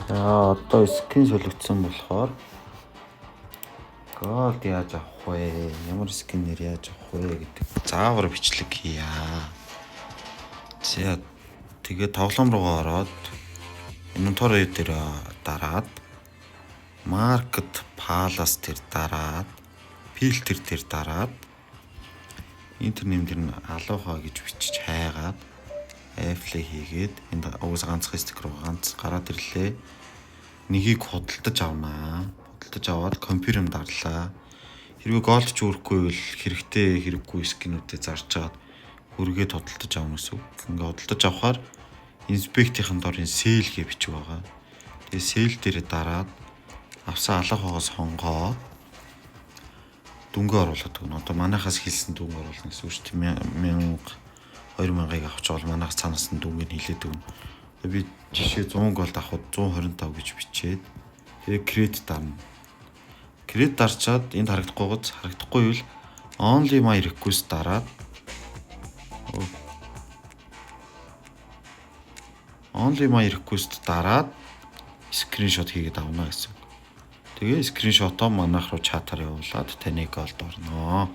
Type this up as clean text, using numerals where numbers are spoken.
За одоо скрин солигдсон болохоор голд яаж авах вэ? Ямар скинээр яаж авах вэ гэдэг заавар бичлэг хийя. За тэгээд тоглоом руугаа ороод инвентори дээр дараад маркет палас дээр дараад фильтр дээр дараад интернет дээр нь алууха гэж бичиж хайгаад F-лээ хийгээд энд уус ганцхан стикер ганц гараад ирлээ. Нэгийг худалдаж авнаа. Худалдаж аваад компьютерт дарлаа. Хэрвээ голд ч өрөхгүй бол хэрэгтэй хэрэггүй скинүүдэд зарж чаад үргээд худалдаж авна гэсэн үг. Ингээ худалдаж авахаар инспектийн дор энэ сейл гэж бичиг байгаа. Тэгээ сейл дээр дараад авсан алхахаас хонгоо дүнгээ оруулаад өгнө. Одоо манайхаас хэлсэн дүнг оруулна гэсэн үг шүү дээ. 2000-ыг авч байгаа манайхаас цаанаас нь дүнгийг хэлээд өгнө. Би жишээ 100 голд авахд 125 гэж бичээд тэгээ кредит дарна. Кредит дарчаад энд харагдахгүй бол only my request дараад only my request дараад скриншот хийгээд авна гэсэн үг. Тэгээ скриншотоо манайх руу чатаар явуулаад таны голд орно.